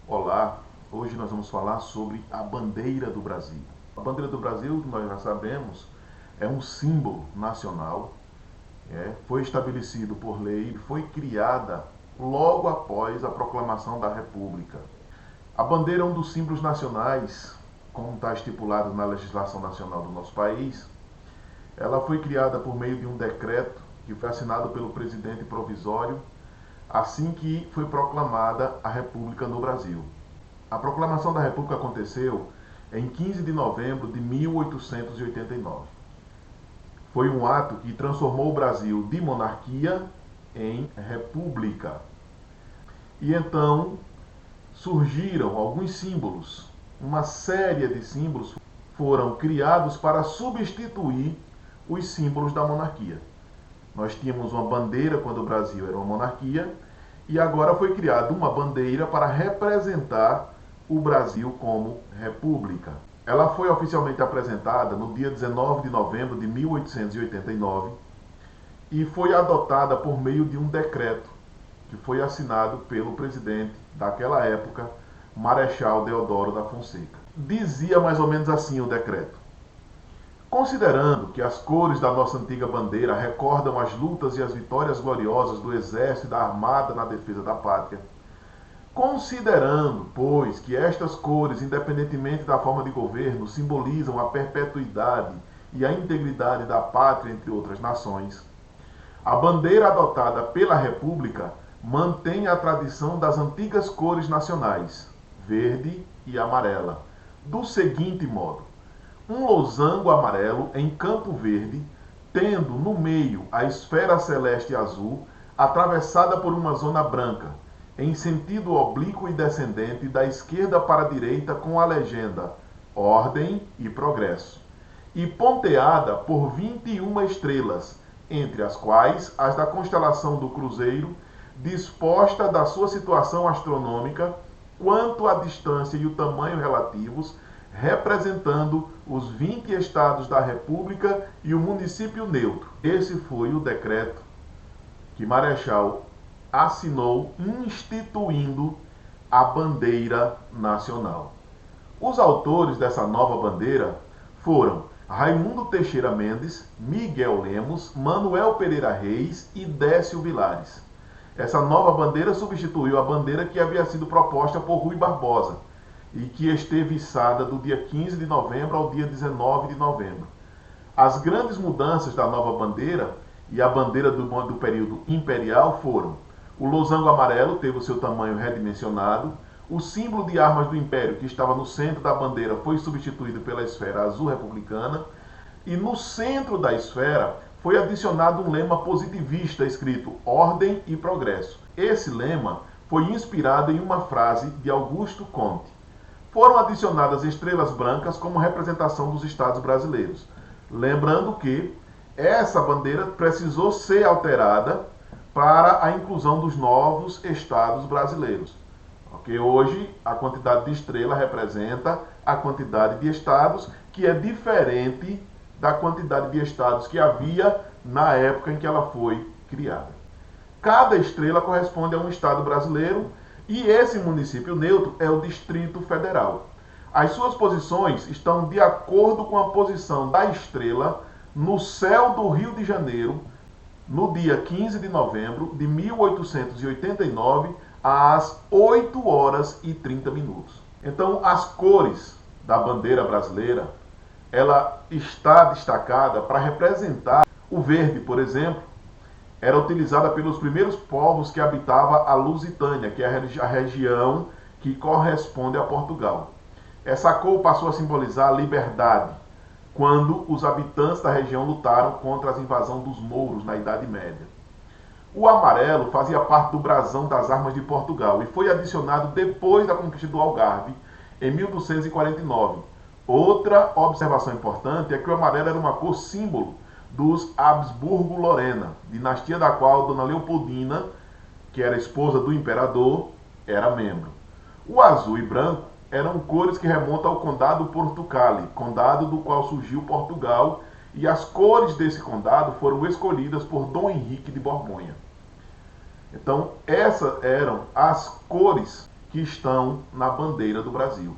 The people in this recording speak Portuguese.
Olá, hoje nós vamos falar sobre a bandeira do Brasil. A bandeira do Brasil, nós já sabemos, é um símbolo nacional, foi estabelecido por lei, foi criada logo após a proclamação da República. A bandeira é um dos símbolos nacionais, como está estipulado na legislação nacional do nosso país. Ela foi criada por meio de um decreto que foi assinado pelo presidente provisório assim que foi proclamada a República no Brasil. A proclamação da República aconteceu em 15 de novembro de 1889. Foi um ato que transformou o Brasil de monarquia em república. E então surgiram alguns símbolos. Uma série de símbolos foram criados para substituir os símbolos da monarquia. Nós tínhamos uma bandeira quando o Brasil era uma monarquia e agora foi criada uma bandeira para representar o Brasil como república. Ela foi oficialmente apresentada no dia 19 de novembro de 1889 e foi adotada por meio de um decreto que foi assinado pelo presidente daquela época, Marechal Deodoro da Fonseca. Dizia mais ou menos assim o decreto: considerando que as cores da nossa antiga bandeira recordam as lutas e as vitórias gloriosas do Exército e da Armada na defesa da pátria, considerando, pois, que estas cores, independentemente da forma de governo, simbolizam a perpetuidade e a integridade da pátria entre outras nações, a bandeira adotada pela República mantém a tradição das antigas cores nacionais, verde e amarela, do seguinte modo: um losango amarelo em campo verde, tendo no meio a esfera celeste azul, atravessada por uma zona branca, em sentido oblíquo e descendente da esquerda para a direita, com a legenda Ordem e Progresso, e ponteada por 21 estrelas, entre as quais as da constelação do Cruzeiro, disposta da sua situação astronômica, quanto à distância e o tamanho relativos, representando os 20 estados da República e o município neutro. Esse foi o decreto que Marechal assinou instituindo a bandeira nacional. Os autores dessa nova bandeira foram Raimundo Teixeira Mendes, Miguel Lemos, Manuel Pereira Reis e Décio Vilares. Essa nova bandeira substituiu a bandeira que havia sido proposta por Rui Barbosa e que esteve içada do dia 15 de novembro ao dia 19 de novembro. As grandes mudanças da nova bandeira e a bandeira do período imperial foram: o losango amarelo teve o seu tamanho redimensionado, o símbolo de armas do Império, que estava no centro da bandeira, foi substituído pela esfera azul republicana, e no centro da esfera foi adicionado um lema positivista escrito Ordem e Progresso. Esse lema foi inspirado em uma frase de Augusto Comte. Foram adicionadas estrelas brancas como representação dos estados brasileiros. Lembrando que essa bandeira precisou ser alterada para a inclusão dos novos estados brasileiros. Porque hoje a quantidade de estrela representa a quantidade de estados, que é diferente da quantidade de estados que havia na época em que ela foi criada. Cada estrela corresponde a um estado brasileiro e esse município neutro é o Distrito Federal. As suas posições estão de acordo com a posição da estrela no céu do Rio de Janeiro, no dia 15 de novembro de 1889, às 8 horas e 30 minutos. Então, as cores da bandeira brasileira, ela está destacada para representar o verde, por exemplo, era utilizada pelos primeiros povos que habitavam a Lusitânia, que é a região que corresponde a Portugal. Essa cor passou a simbolizar a liberdade, quando os habitantes da região lutaram contra a invasão dos mouros na Idade Média. O amarelo fazia parte do brasão das armas de Portugal e foi adicionado depois da conquista do Algarve, em 1249. Outra observação importante é que o amarelo era uma cor símbolo dos Habsburgo-Lorena, dinastia da qual Dona Leopoldina, que era esposa do imperador, era membro. O azul e branco eram cores que remontam ao condado Portucale, condado do qual surgiu Portugal, e as cores desse condado foram escolhidas por Dom Henrique de Borgonha. Então, essas eram as cores que estão na bandeira do Brasil.